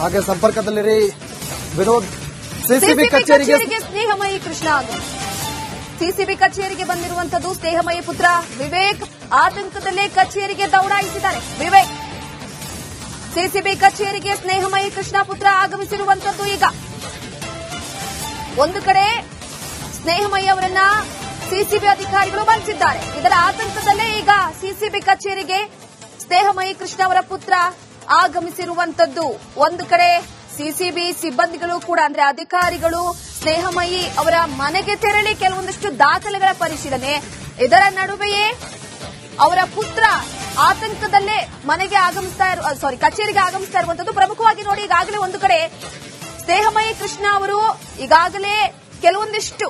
ಹಾಗೆ ಸಂಪರ್ಕದಲ್ಲಿರಿ ವಿನೋದ್. ಸಿಸಿಬಿ ಕಚೇರಿಗೆ ಸ್ನೇಹಮಯಿ ಕೃಷ್ಣ ಸಿಸಿಬಿ ಕಚೇರಿಗೆ ಬಂದಿರುವಂತದ್ದು ಸ್ನೇಹಮಯಿ ಪುತ್ರ ವಿವೇಕ್ ಆತಂಕದಲ್ಲೇ ಕಚೇರಿಗೆ ದೌಡಾಯಿಸಿದ್ದಾರೆ. ವಿವೇಕ್ ಸಿಸಿಬಿ ಕಚೇರಿಗೆ ಸ್ನೇಹಮಯಿ ಕೃಷ್ಣ ಪುತ್ರ ಆಗಮಿಸಿರುವಂತದ್ದು. ಈಗ ಒಂದು ಕಡೆ ಸ್ನೇಹಮಯಿ ಅವರನ್ನ ಸಿಸಿಬಿ ಅಧಿಕಾರಿಗಳು ಬಂಧಿಸಿದ್ದಾರೆ. ಇದರ ಆತಂಕದಲ್ಲೇ ಈಗ ಸಿಸಿಬಿ ಕಚೇರಿಗೆ ಸ್ನೇಹಮಯಿ ಕೃಷ್ಣ ಅವರ ಪುತ್ರ ಆಗಮಿಸಿರುವಂತದ್ದು. ಒಂದು ಕಡೆ ಸಿಸಿಬಿ ಸಿಬ್ಬಂದಿಗಳು ಕೂಡ ಅಂದ್ರೆ ಅಧಿಕಾರಿಗಳು ಸ್ನೇಹಮಯಿ ಅವರ ಮನೆಗೆ ತೆರಳಿ ಕೆಲವೊಂದಿಷ್ಟು ದಾಖಲೆಗಳ ಪರಿಶೀಲನೆ. ಇದರ ನಡುವೆಯೇ ಅವರ ಪುತ್ರ ಆತಂಕದಲ್ಲೇ ಮನೆಗೆ ಕಚೇರಿಗೆ ಆಗಮಿಸ್ತಾ ಇರುವಂತದ್ದು ಪ್ರಮುಖವಾಗಿ ನೋಡಿ. ಈಗಾಗಲೇ ಒಂದು ಕಡೆ ಸ್ನೇಹಮಯಿ ಕೃಷ್ಣ ಅವರು ಈಗಾಗಲೇ ಕೆಲವೊಂದಿಷ್ಟು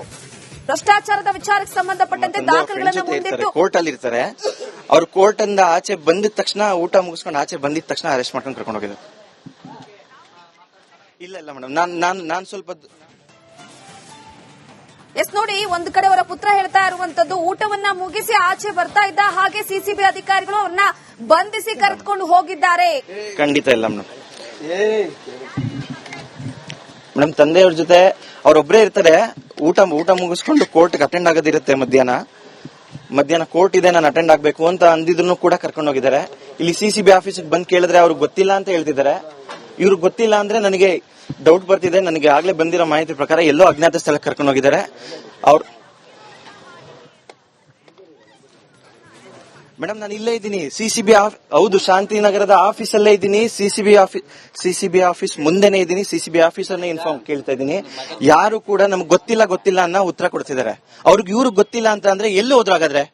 ಭ್ರಷ್ಟಾಚಾರದ ವಿಚಾರಕ್ಕೆ ಸಂಬಂಧಪಟ್ಟಂತೆ ದಾಖಲೆಗಳನ್ನು ಮುಂದಿಟ್ಟು ಕೋರ್ಟ್ ಅಲ್ಲಿ ಇರ್ತಾರೆ. ಅವರು ಕೋರ್ಟ್ ಇಂದ ಆಚೆ ಬಂದಿದ ತಕ್ಷಣ ಊಟ ಮುಗಿಸ್ಕೊಂಡು ಆಚೆ ಬಂದಿದ ತಕ್ಷಣ ಅರೆಸ್ಟ್ ಮಾಡ್ಕೊಂಡು ಕರ್ಕೊಂಡು ಹೋಗಿದ್ರು. ಇಲ್ಲ ಮೇಡಮ್, ನಾನು ಸ್ವಲ್ಪ ನೋಡಿ, ಒಂದು ಕಡೆ ಅವರ ಪುತ್ರ ಹೇಳ್ತಾ ಇರುವಂತದ್ದು ಊಟವನ್ನ ಮುಗಿಸಿ ಆಚೆ ಬರ್ತಾ ಇದ್ದ ಹಾಗೆ ಸಿಸಿಬಿ ಅಧಿಕಾರಿಗಳು ಅವ್ರನ್ನ ಬಂಧಿಸಿ ಕರೆದುಕೊಂಡು ಹೋಗಿದ್ದಾರೆ. ಖಂಡಿತ ಇಲ್ಲ ಮೇಡಮ್, ತಂದೆಯವ್ರ ಜೊತೆ ಅವರೊಬ್ಬರೇ ಇರ್ತಾರೆ. ಊಟ ಮುಗಿಸ್ಕೊಂಡು ಕೋರ್ಟ್ಗೆ ಅಟೆಂಡ್ ಆಗೋದಿರುತ್ತೆ. ಮಧ್ಯಾಹ್ನ ಕೋರ್ಟ್ ಇದೆ, ನಾನು ಅಟೆಂಡ್ ಆಗ್ಬೇಕು ಅಂತ ಅಂದಿದ್ರು ಕೂಡ ಕರ್ಕೊಂಡು ಹೋಗಿದ್ದಾರೆ. ಇಲ್ಲಿ ಸಿಸಿಬಿ ಆಫೀಸಿಗೆ ಬಂದ್ ಕೇಳಿದ್ರೆ ಅವ್ರಿಗೆ ಗೊತ್ತಿಲ್ಲ ಅಂತ ಹೇಳ್ತಿದ್ದಾರೆ. ಇವ್ರಿಗೆ ಗೊತ್ತಿಲ್ಲ ಅಂದ್ರೆ ನನಗೆ ಡೌಟ್ ಬರ್ತಿದೆ. ನನಗೆ ಆಗ್ಲೇ ಬಂದಿರೋ ಮಾಹಿತಿ ಪ್ರಕಾರ ಎಲ್ಲೋ ಅಜ್ಞಾತ ಸ್ಥಳಕ್ಕೆ ಕರ್ಕೊಂಡು ಹೋಗಿದ್ದಾರೆ. ಅವ್ರು ಮೇಡಮ್, ನಾನು ಇಲ್ಲೇ ಇದ್ದೀನಿ ಸಿಸಿಬಿ ಹೌದು, ಶಾಂತಿನಗರದ ಆಫೀಸಲ್ಲೇ ಇದ್ದೀನಿ. ಸಿಸಿಬಿ ಆಫೀಸ್ ಮುಂದೆನೆ ಇದ್ದೀನಿ. ಸಿಸಿಬಿ ಆಫೀಸರ್ನೇ ಇನ್ಫಾರ್ಮ್ ಕೇಳ್ತಾ ಇದ್ದೀನಿ. ಯಾರು ಕೂಡ ನಮ್ಗೆ ಗೊತ್ತಿಲ್ಲ ಅನ್ನೋ ಉತ್ತರ ಕೊಡ್ತಿದ್ದಾರೆ. ಅವ್ರಿಗೆ ಇವ್ರಿಗೆ ಗೊತ್ತಿಲ್ಲ ಅಂತ ಅಂದ್ರೆ ಎಲ್ಲಿ ಹೋದ್ರು? ಹಾಗಾದ್ರೆ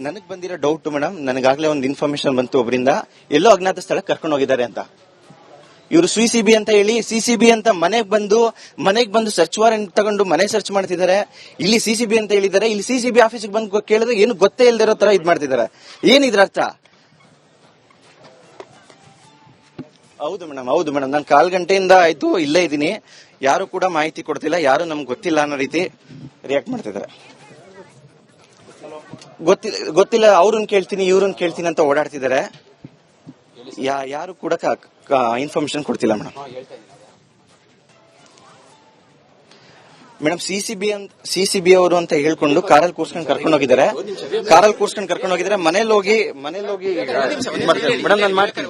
ನನಗ್ ಬಂದಿರೋ ಡೌಟ್ ಮೇಡಮ್, ನನಗಾಗ್ಲೇ ಒಂದು ಇನ್ಫಾರ್ಮೇಶನ್ ಬಂತು ಒಬ್ಬರಿಂದ, ಎಲ್ಲೋ ಅಜ್ಞಾತ ಸ್ಥಳಕ್ಕೆ ಕರ್ಕೊಂಡು ಹೋಗಿದ್ದಾರೆ ಅಂತ. ಇವರು ಸಿಸಿಬಿ ಅಂತ ಹೇಳಿ ಸಿಸಿಬಿ ಅಂತ ಮನೆಗೆ ಬಂದು ಸರ್ಚ್ ವಾರೆಂಟ್ ತಗೊಂಡು ಮನೆ ಸರ್ಚ್ ಮಾಡ್ತಿದ್ದಾರೆ. ಇಲ್ಲಿ ಸಿಸಿಬಿ ಅಂತ ಹೇಳಿದ್ದಾರೆ. ಇಲ್ಲಿ ಸಿಸಿಬಿ ಆಫೀಸ್ಗೆ ಬಂದು ಕೇಳಿದ್ರೆ ಏನು ಗೊತ್ತೇ ಇಲ್ದಿರೋ ತರ ಇದ್ ಮಾಡ್ತಿದ್ದಾರೆ. ಏನಿದ್ರ ಅರ್ಥ? ಹೌದು ಮೇಡಮ್, ನಾನು 1/4 ಗಂಟೆಯಿಂದ ಆಯ್ತು ಇಲ್ಲೇ ಇದ್ದೀನಿ. ಯಾರು ಕೂಡ ಮಾಹಿತಿ ಕೊಡ್ತಿಲ್ಲ. ಯಾರು ನಮ್ಗೆ ಗೊತ್ತಿಲ್ಲ ಅನ್ನೋ ರೀತಿ ರಿಯಾಕ್ಟ್ ಮಾಡ್ತಿದ್ದಾರೆ. ಗೊತ್ತಿಲ್ಲ, ಅವ್ರನ್ನ ಕೇಳ್ತೀನಿ ಇವ್ರನ್ನ ಕೇಳ್ತೀನಿ ಅಂತ ಓಡಾಡ್ತಿದ್ದಾರೆ. ಯಾರು ಕೂಡ ಇನ್ಫಾರ್ಮೇಶನ್ ಕೊಡ್ತಿಲ್ಲ ಮೇಡಮ್. ಸಿಸಿಬಿ ಅವರು ಅಂತ ಹೇಳ್ಕೊಂಡು ಕಾರಲ್ಲಿ ಕೂರ್ಸ್ಕೊಂಡು ಕರ್ಕೊಂಡು ಹೋಗಿದ್ದಾರೆ. ಮನೇಲಿ ಹೋಗಿ ಮೇಡಮ್ ನಾನು ಮಾಡ್ತೀನಿ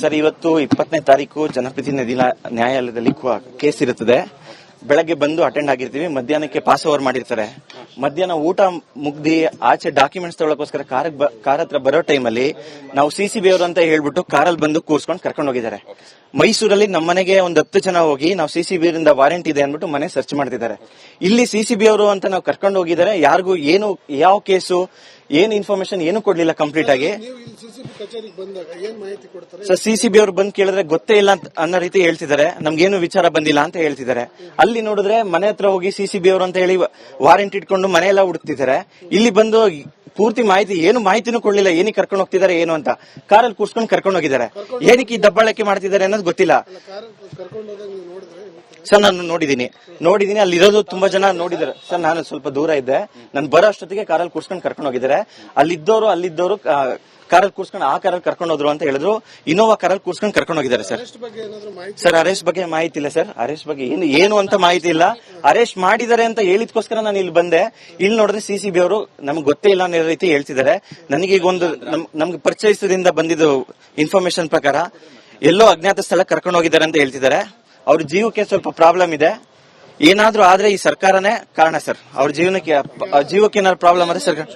ಸರ್. ಇವತ್ತು 20ನೇ ತಾರೀಕು ಜನಪ್ರತಿನಿಧಿ ನ್ಯಾಯಾಲಯದಲ್ಲಿ ಕೇಸ್ ಇರುತ್ತದೆ. ಬೆಳಗ್ಗೆ ಬಂದು ಅಟೆಂಡ್ ಆಗಿರ್ತೀವಿ. ಮಧ್ಯಾಹ್ನಕ್ಕೆ ಪಾಸ್ ಓವರ್ ಮಾಡಿರ್ತಾರೆ. ಮಧ್ಯಾಹ್ನ ಊಟ ಮುಗ್ದಿ ಆಚೆ ಡಾಕ್ಯುಮೆಂಟ್ಸ್ ತಗೊಳಕೋಸ್ಕರ ಕಾರ್ ಹತ್ರ ಬರೋ ಟೈಮಲ್ಲಿ ನಾವು ಸಿಸಿಬಿ ಅವರು ಅಂತ ಹೇಳ್ಬಿಟ್ಟು ಕಾರಲ್ಲಿ ಬಂದು ಕೂರ್ಸ್ಕೊಂಡು ಕರ್ಕೊಂಡು ಹೋಗಿದ್ದಾರೆ. ಮೈಸೂರಲ್ಲಿ ನಮ್ಮ ಮನೆಗೆ ಒಂದು 10 ಜನ ಹೋಗಿ ನಾವು ಸಿಸಿಬಿ ಅವರಿಂದ ವಾರೆಂಟ್ ಇದೆ ಅನ್ಬಿಟ್ಟು ಮನೆ ಸರ್ಚ್ ಮಾಡ್ತಿದ್ದಾರೆ. ಇಲ್ಲಿ ಸಿಸಿಬಿ ಅವರು ಅಂತ ನಾವು ಕರ್ಕೊಂಡು ಹೋಗಿದ್ದಾರೆ. ಯಾರಿಗೂ ಏನು ಯಾವ ಕೇಸು ಏನು ಇನ್ಫಾರ್ಮೇಶನ್ ಏನು ಕೊಡ್ಲಿಲ್ಲ ಕಂಪ್ಲೀಟ್ ಆಗಿ. ಸರ್ ಸಿಸಿಬಿ ಅವರು ಬಂದ್ ಕೇಳಿದ್ರೆ ಗೊತ್ತೇ ಇಲ್ಲ ಅನ್ನೋ ರೀತಿ ಹೇಳ್ತಿದ್ದಾರೆ. ನಮ್ಗೇನು ವಿಚಾರ ಬಂದಿಲ್ಲ ಅಂತ ಹೇಳ್ತಿದ್ದಾರೆ. ಅಲ್ಲಿ ನೋಡಿದ್ರೆ ಮನೆ ಹತ್ರ ಹೋಗಿ ಸಿಸಿಬಿ ಅವರು ಅಂತ ಹೇಳಿ ವಾರೆಂಟ್ ಇಟ್ಕೊಂಡು ಮನೆಯೆಲ್ಲ ಹುಡುಕ್ತಿದ್ದಾರೆ. ಇಲ್ಲಿ ಬಂದು ಪೂರ್ತಿ ಏನು ಮಾಹಿತಿನೂ ಕೊಡ್ಲಿಲ್ಲ. ಏನಕ್ಕೆ ಕರ್ಕೊಂಡು ಹೋಗ್ತಿದ್ದಾರೆ ಏನು ಅಂತ ಕಾರಲ್ಲಿ ಕೂರ್ಸ್ಕೊಂಡು ಕರ್ಕೊಂಡು ಹೋಗಿದ್ದಾರೆ. ಏನಕ್ಕೆ ಈ ದಬ್ಬಾಳಕೆ ಮಾಡ್ತಿದ್ದಾರೆ ಅನ್ನೋದು ಗೊತ್ತಿಲ್ಲ ಸರ್. ನಾನು ನೋಡಿದೀನಿ ಅಲ್ಲಿರೋದು ತುಂಬಾ ಜನ ನೋಡಿದ್ದಾರೆ ಸರ್. ನಾನು ಸ್ವಲ್ಪ ದೂರ ಇದ್ದೆ. ನಾನು ಬರೋ ಅಷ್ಟೊತ್ತಿಗೆ ಕಾರಲ್ಲಿ ಕೂರ್ಸ್ಕೊಂಡು ಕರ್ಕೊಂಡು ಹೋಗಿದ್ದಾರೆ. ಅಲ್ಲಿದ್ದವರು ಕಾರಲ್ಲಿ ಕೂರ್ಸ್ಕೊಂಡು ಆ ಕಾರಲ್ಲಿ ಕರ್ಕೊಂಡು ಹೋದ್ರು ಅಂತ ಹೇಳಿದ್ರು. ಇನ್ನೋವಾ ಕಾರಲ್ಲಿ ಕೂರ್ಸ್ಕೊಂಡು ಕರ್ಕೊಂಡು ಹೋಗಿದ್ದಾರೆ ಸರ್. ಅರೆಸ್ಟ್ ಬಗ್ಗೆ ಮಾಹಿತಿ ಇಲ್ಲ ಸರ್. ಅರೆಸ್ಟ್ ಬಗ್ಗೆ ಏನು ಅಂತ ಮಾಹಿತಿ ಇಲ್ಲ. ಅರೆಸ್ಟ್ ಮಾಡಿದ್ದಾರೆ ಅಂತ ಹೇಳಿದ್ಕೋಸ್ಕರ ನಾನು ಇಲ್ಲಿ ಬಂದೆ. ಇಲ್ಲಿ ನೋಡಿದ್ರೆ ಸಿಸಿಬಿ ಅವರು ನಮ್ಗೆ ಗೊತ್ತೇ ಇಲ್ಲ ಅನ್ನೋ ರೀತಿ ಹೇಳ್ತಿದ್ದಾರೆ. ನನಗೆ ಈಗ ಒಂದು ನಮ್ಗೆ ಪರಿಚಯಿಸದಿಂದ ಬಂದಿದ್ದು ಇನ್ಫಾರ್ಮೇಶನ್ ಪ್ರಕಾರ ಎಲ್ಲೋ ಅಜ್ಞಾತ ಸ್ಥಳಕ್ಕೆ ಕರ್ಕೊಂಡು ಹೋಗಿದ್ದಾರೆ ಅಂತ ಹೇಳ್ತಿದ್ದಾರೆ. ಅವ್ರ ಜೀವಕ್ಕೆ ಸ್ವಲ್ಪ ಪ್ರಾಬ್ಲಮ್ ಇದೆ. ಏನಾದ್ರೂ ಆದ್ರೆ ಈ ಸರ್ಕಾರನೇ ಕಾರಣ ಸರ್. ಅವ್ರ ಜೀವಕ್ಕೆ ಏನಾದ್ರು ಪ್ರಾಬ್ಲಮ್ ಆದ್ರೆ ಸರ್ಕಾರ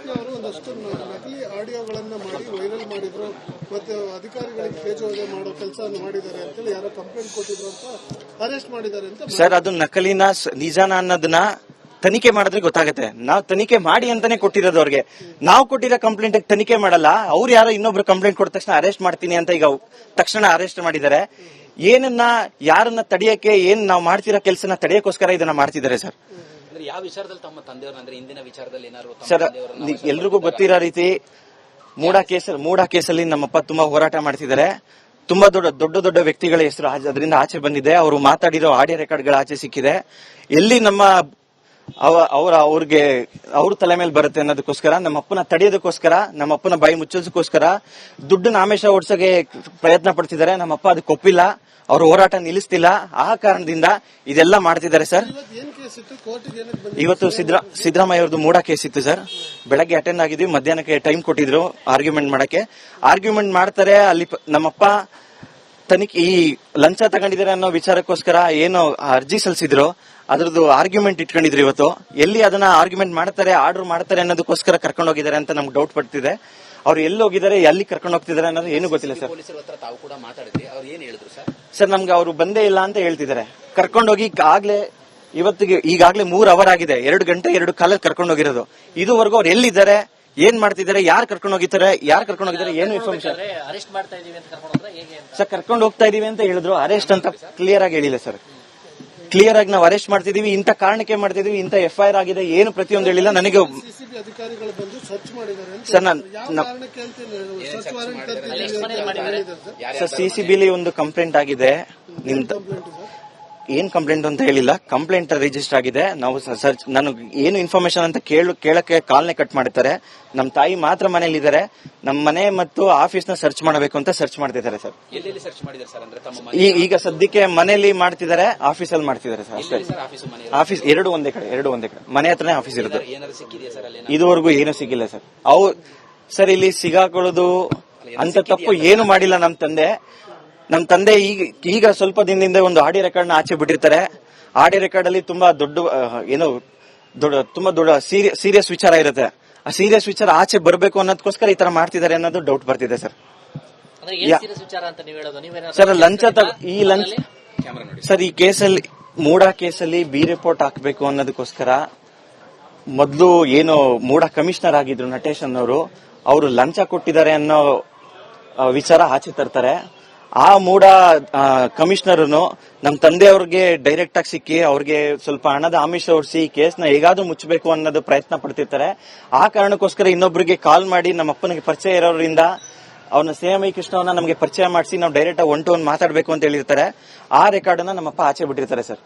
ಸರ್ ಅದು ನಕಲಿನ ನಿಜಾನ ಅನ್ನೋದನ್ನ ತನಿಖೆ ಮಾಡಿದ್ರೆ ಗೊತ್ತಾಗುತ್ತೆ. ನಾವು ತನಿಖೆ ಮಾಡಿ ಅಂತಾನೆ ಕೊಟ್ಟಿರೋದು ಅವ್ರಿಗೆ. ನಾವು ಕೊಟ್ಟಿರೋ ಕಂಪ್ಲೇಂಟ್ ತನಿಖೆ ಮಾಡಲ್ಲ. ಅವ್ರು ಯಾರೋ ಇನ್ನೊಬ್ರು ಕಂಪ್ಲೇಂಟ್ ಕೊಟ್ಟ ತಕ್ಷಣ ಅರೆಸ್ಟ್ ಮಾಡ್ತೀನಿ ಅಂತ ಈಗ ತಕ್ಷಣ ಅರೆಸ್ಟ್ ಮಾಡಿದ್ದಾರೆ. ಯಾರನ್ನ ತಡೆಯಕ್ಕೆ ನಾವು ಮಾಡ್ತಿರೋ ಕೆಲಸನ ತಡೆಯಕ್ಕೋಸ್ಕರ ಇದನ್ನ ಮಾಡ್ತಿದ್ದಾರೆ ಸರ್. ಯಾವ ವಿಚಾರದಲ್ಲಿ ತಮ್ಮ ತಂದೆಯವ್ರನ್ನ ಇಂದಿನ ವಿಚಾರದಲ್ಲಿ ಏನಾದ್ರು ಸರ್ ಎಲ್ರಿಗೂ ಗೊತ್ತಿರೋ ರೀತಿ ಮೂಡಾ ಕೇಸಲ್ಲಿ ನಮ್ಮಪ್ಪ ತುಂಬಾ ಹೋರಾಟ ಮಾಡ್ತಿದ್ದಾರೆ. ತುಂಬಾ ದೊಡ್ಡ ವ್ಯಕ್ತಿಗಳ ಹೆಸರು ಅದರಿಂದ ಆಚೆ ಬಂದಿದೆ. ಅವರು ಮಾತಾಡಿರೋ ಆಡಿಯೋ ರೆಕಾರ್ಡ್ಗಳ ಆಚೆ ಸಿಕ್ಕಿದೆ. ಎಲ್ಲಿ ನಮ್ಮ ಅವ್ರ ತಲೆ ಮೇಲೆ ಬರುತ್ತೆ ಅನ್ನೋದಕ್ಕೋಸ್ಕರ ನಮ್ಮಪ್ಪನ ತಡೆಯೋದಕ್ಕೋಸ್ಕರ ನಮ್ಮಪ್ಪನ ಬಾಯಿ ಮುಚ್ಚೋದಕ್ಕೋಸ್ಕರ ದುಡ್ಡನ್ನ ಆಮಿಷ ಓಡಿಸೋಕೆ ಪ್ರಯತ್ನ ಪಡ್ತಿದ್ದಾರೆ. ನಮ್ಮಪ್ಪ ಅದಕ್ಕೆ ಒಪ್ಪಿಲ್ಲ, ಅವ್ರ ಹೋರಾಟ ನಿಲ್ಲಿಸ್ತಿಲ್ಲ. ಆ ಕಾರಣದಿಂದ ಇದೆಲ್ಲ ಮಾಡ್ತಿದ್ದಾರೆ ಸರ್. ಇವತ್ತು ಸಿದ್ದರಾಮಯ್ಯ ಅವ್ರದ್ದು ಮೂಡ ಕೇಸ್ ಇತ್ತು ಸರ್. ಬೆಳಗ್ಗೆ ಅಟೆಂಡ್ ಆಗಿದ್ವಿ, ಮಧ್ಯಾಹ್ನಕ್ಕೆ ಟೈಮ್ ಕೊಟ್ಟಿದ್ರು ಆರ್ಗ್ಯುಮೆಂಟ್ ಮಾಡಕ್ಕೆ. ಆರ್ಗ್ಯುಮೆಂಟ್ ಮಾಡ್ತಾರೆ. ಅಲ್ಲಿ ನಮ್ಮಪ್ಪ ತನಿಖೆ ಈ ಲಂಚ ತಗೊಂಡಿದ್ದಾರೆ ಅನ್ನೋ ವಿಚಾರಕ್ಕೋಸ್ಕರ ಏನು ಅರ್ಜಿ ಸಲ್ಲಿಸಿದ್ರು ಅದ್ರದ್ದು ಆರ್ಗ್ಯುಮೆಂಟ್ ಇಟ್ಕೊಂಡಿದ್ರು. ಇವತ್ತು ಎಲ್ಲಿ ಅದನ್ನ ಆರ್ಗ್ಯುಮೆಂಟ್ ಮಾಡ್ತಾರೆ, ಆರ್ಡರ್ ಮಾಡ್ತಾರೆ ಅನ್ನೋದಕ್ಕೋಸ್ಕರ ಕರ್ಕೊಂಡು ಹೋಗಿದ್ದಾರೆ ಅಂತ ನಮ್ಗೆ ಡೌಟ್ ಪಡ್ತಿದೆ. ಅವ್ರು ಎಲ್ಲಿ ಹೋಗಿದ್ದಾರೆ, ಎಲ್ಲಿ ಕರ್ಕೊಂಡು ಹೋಗ್ತಿದ್ದಾರೆ ಅನ್ನೋದು ಏನು ಗೊತ್ತಿಲ್ಲ ಸರ್. ಪೊಲೀಸರ ಹತ್ರ ತಾವು ಕೂಡ ಮಾತಾಡಿದ್ರಿ, ಅವ್ರು ಏನ್ ಹೇಳಿದ್ರು ಸರ್? ಸರ್ ನಮ್ಗೆ ಅವರು ಬಂದೇ ಇಲ್ಲ ಅಂತ ಹೇಳ್ತಿದ್ದಾರೆ. ಕರ್ಕೊಂಡೋಗಿ ಈಗಾಗಲೇ 3 ಅವರ್ ಆಗಿದೆ. 2 ಗಂಟೆ 2 ಕಾಲಲ್ಲಿ ಕರ್ಕೊಂಡು ಹೋಗಿರೋದು. ಇದುವರೆಗೂ ಅವ್ರು ಎಲ್ಲಿದ್ದಾರೆ, ಏನ್ ಮಾಡ್ತಿದ್ದಾರೆ, ಯಾರು ಕರ್ಕೊಂಡು ಹೋಗಿದ್ದಾರೆ ಏನು ಇನ್ಫಾರ್ಮೇಶನ್ ಅರೆಸ್ಟ್ ಮಾಡ್ತಾ ಇದೀವಿ ಅಂತ ಕರ್ಕೊಂಡು ಸರ್ ಕರ್ಕೊಂಡು ಹೋಗ್ತಾ ಇದೀವಿ ಅಂತ ಹೇಳಿದ್ರು. ಅರೆಸ್ಟ್ ಅಂತ ಕ್ಲಿಯರ್ ಆಗಿ ಹೇಳಿಲ್ಲ ಸರ್. ಕ್ಲಿಯರ್ ಆಗಿ ನಾವು ಅರೆಸ್ಟ್ ಮಾಡ್ತಿದೀವಿ, ಇಂಥ ಕಾರಣಕ್ಕೆ ಮಾಡ್ತಿದೀವಿ, ಇಂಥ FIR ಆಗಿದೆ, ಏನು ಪ್ರತಿಯೊಂದು ಹೇಳಿಲ್ಲ ನನಗೆ. ಸರ್ ಸರ್ CCBಲಿ ಒಂದು ಕಂಪ್ಲೇಂಟ್ ಆಗಿದೆ. ಏನ್ ಕಂಪ್ಲೇಂಟ್ ಅಂತ ಹೇಳಿಲ್ಲ, ಕಂಪ್ಲೇಂಟ್ ರಿಜಿಸ್ಟರ್ ಆಗಿದೆ. ನಾವು ಸರ್ಚ್, ನನಗೆ ಏನು ಇನ್ಫಾರ್ಮೇಶನ್ ಅಂತ ಕೇಳಕ್ಕೆ ಕಾಲ್ನೇ ಕಟ್ ಮಾಡ್ತಾರೆ. ನಮ್ಮ ತಾಯಿ ಮಾತ್ರ ಮನೇಲಿ ಇದ್ದಾರೆ. ನಮ್ಮ ಮನೆ ಮತ್ತು ಆಫೀಸ್ ನ ಸರ್ಚ್ ಮಾಡಬೇಕು ಅಂತ ಸರ್ಚ್ ಮಾಡ್ತಿದ್ದಾರೆ ಸರ್. ಎಲ್ಲೆಲ್ಲಿ ಸರ್ಚ್ ಮಾಡಿದ್ದಾರೆ ಸರ್? ಅಂದ್ರೆ ತಮ್ಮ ಈಗ ಸದ್ಯಕ್ಕೆ ಮನೇಲಿ ಮಾಡ್ತಿದ್ದಾರೆ, ಆಫೀಸಲ್ಲಿ ಮಾಡ್ತಿದ್ದಾರೆ ಸರ್ ಅಷ್ಟೇ. ಆಫೀಸ್ ಎರಡು ಒಂದೇ ಕಡೆ ಮನೆ ಹತ್ರನೇ ಆಫೀಸ್ ಇರುತ್ತೆ. ಏನಾದ್ರು ಸಿಕ್ಕಿದೆಯಾ ಸರ್ ಅಲ್ಲಿ? ಇದುವರೆಗೂ ಏನೂ ಸಿಕ್ಕಿಲ್ಲ ಸರ್. ಸರ್ ಇಲ್ಲಿ ಸಿಗಾಕೊಳ್ಳೋದು ಅಂತ ತಪ್ಪು ಏನು ಮಾಡಿಲ್ಲ ನಮ್ಮ ತಂದೆ ಈಗ ಸ್ವಲ್ಪ ದಿನದಿಂದ ಒಂದು ಆಡಿಯೋ ರೆಕಾರ್ಡ್ ನ ಆಚೆ ಬಿಟ್ಟಿರ್ತಾರೆ. ಆಡಿಯೋ ರೆಕಾರ್ಡ್ ಅಲ್ಲಿ ತುಂಬಾ ತುಂಬಾ ದೊಡ್ಡ ಸೀರಿಯಸ್ ವಿಚಾರ ಇರುತ್ತೆ. ಆ ಸೀರಿಯಸ್ ವಿಚಾರ ಆಚೆ ಬರಬೇಕು ಅನ್ನೋದಕ್ಕೋಸ್ಕರ ಈ ತರ ಮಾಡ್ತಿದ್ದಾರೆ ಅನ್ನೋದು ಡೌಟ್ ಬರ್ತಿದೆ ಸರ್. ಸರ್ ಲಂಚ ಸರ್ ಈ ಕೇಸಲ್ಲಿ ಮೂಡ ಕೇಸಲ್ಲಿ ಬಿ ರಿಪೋರ್ಟ್ ಹಾಕಬೇಕು ಅನ್ನೋದಕ್ಕೋಸ್ಕರ ಮೊದಲು ಏನು ಮೂಡ ಕಮಿಷನರ್ ಆಗಿದ್ರು ನಟೇಶ್ ಅನ್ನೋರು, ಅವರು ಲಂಚ ಕೊಟ್ಟಿದ್ದಾರೆ ಅನ್ನೋ ವಿಚಾರ ಆಚೆ ತರ್ತಾರೆ. ಆ ಮೂಡ ಕಮಿಷನರ್ ನಮ್ಮ ತಂದೆಯವ್ರಿಗೆ ಡೈರೆಕ್ಟ್ ಆಗಿ ಸಿಕ್ಕಿ ಅವ್ರಿಗೆ ಸ್ವಲ್ಪ ಹಣದ ಆಮಿಷ ಹೊಡಿಸಿ ಕೇಸ್ನ ಹೇಗಾದ್ರೂ ಮುಚ್ಚಬೇಕು ಅನ್ನೋದು ಪ್ರಯತ್ನ ಪಡ್ತಿರ್ತಾರೆ. ಆ ಕಾರಣಕ್ಕೋಸ್ಕರ ಇನ್ನೊಬ್ಬರಿಗೆ ಕಾಲ್ ಮಾಡಿ ನಮ್ಮ ಅಪ್ಪನಿಗೆ ಪರಿಚಯ ಇರೋದ್ರಿಂದ ಅವನ CMI ಕೃಷ್ಣವನ್ನ ನಮಗೆ ಪರಿಚಯ ಮಾಡಿಸಿ ನಾವು ಡೈರೆಕ್ಟ್ ಆಗಿ 1-to-1 ಮಾತಾಡಬೇಕು ಅಂತ ಹೇಳಿರ್ತಾರೆ. ಆ ರೆಕಾರ್ಡ್ ಅನ್ನ ನಮ್ಮಪ್ಪ ಆಚೆ ಬಿಟ್ಟಿರ್ತಾರೆ ಸರ್.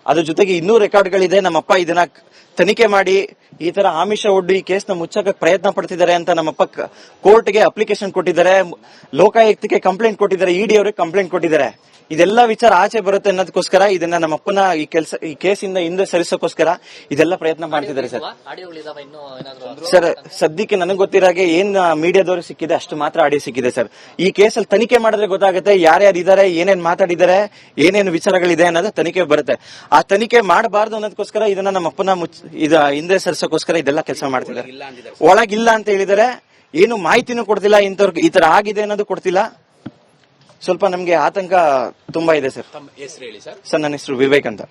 ಅದ್ರ ಜೊತೆಗೆ ಇನ್ನೂ ರೆಕಾರ್ಡ್ಗಳಿದೆ. ನಮ್ಮಪ್ಪ ಇದನ್ನ ತನಿಖೆ ಮಾಡಿ ಈ ತರ ಆಮಿಷ ಒಡ್ಡಿ ಈ ಕೇಸ್ನ ಮುಚ್ಚಕ್ಕೆ ಪ್ರಯತ್ನ ಪಡ್ತಿದ್ದಾರೆ ಅಂತ ನಮ್ಮಪ್ಪ ಕೋರ್ಟ್ಗೆ ಅಪ್ಲಿಕೇಶನ್ ಕೊಟ್ಟಿದ್ದಾರೆ, ಲೋಕಾಯುಕ್ತಕ್ಕೆ ಕಂಪ್ಲೇಂಟ್ ಕೊಟ್ಟಿದ್ದಾರೆ, ED ಅವರಿಗೆ ಕಂಪ್ಲೇಂಟ್ ಕೊಟ್ಟಿದ್ದಾರೆ. ಇದೆಲ್ಲ ವಿಚಾರ ಆಚೆ ಬರುತ್ತೆ ಅನ್ನೋದಕ್ಕೋಸ್ಕರ ಇದನ್ನ ನಮ್ಮಪ್ಪನ ಈ ಕೇಸಿಂದ ಹಿಂದೆ ಸರಿಸೋಕೋಸ್ಕರ ಇದೆಲ್ಲ ಪ್ರಯತ್ನ ಮಾಡ್ತಿದ್ದಾರೆ ಸರ್. ಸರ್ ಸದ್ಯಕ್ಕೆ ನನಗೆ ಗೊತ್ತಿರಾಗೆ ಏನ್ ಮೀಡಿಯಾದವ್ರಿಗೆ ಸಿಕ್ಕಿದೆ ಅಷ್ಟು ಮಾತ್ರ ಆಡಿಯೋ ಸಿಕ್ಕಿದೆ ಸರ್. ಈ ಕೇಸಲ್ಲಿ ತನಿಖೆ ಮಾಡಿದ್ರೆ ಗೊತ್ತಾಗುತ್ತೆ ಯಾರ್ಯಾರು ಇದ್ದಾರೆ, ಏನೇನ್ ಮಾತಾಡಿದ್ದಾರೆ, ಏನೇನು ವಿಚಾರಗಳಿದೆ ಅನ್ನೋದು ತನಿಖೆ ಬರುತ್ತೆ. ಆ ತನಿಖೆ ಮಾಡಬಾರ್ದು ಅನ್ನೋದಕ್ಕೋಸ್ಕರ ಇದನ್ನ ನಮ್ಮಪ್ಪನ ಹಿಂದೆ ಸರಿಸೋಕೋಸ್ಕರ ಇದೆಲ್ಲ ಕೆಲಸ ಮಾಡ್ತಿದ್ದಾರೆ. ಒಳಗಿಲ್ಲ ಅಂತ ಹೇಳಿದರೆ ಏನು ಮಾಹಿತಿನೂ ಕೊಡ್ತಿಲ್ಲ, ಇಂಥವ್ರಿಗೆ ಈ ತರ ಆಗಿದೆ ಅನ್ನೋದು ಕೊಡ್ತಿಲ್ಲ. ಸ್ವಲ್ಪ ನಮ್ಗೆ ಆತಂಕ ತುಂಬಾ ಇದೆ ಸರ್. ತಮ್ಮ ಹೆಸರು ಹೇಳಿ ಸರ್. ಸರ್ ನನ್ನ ಹೆಸರು ವಿವೇಕ್ ಅಂತ.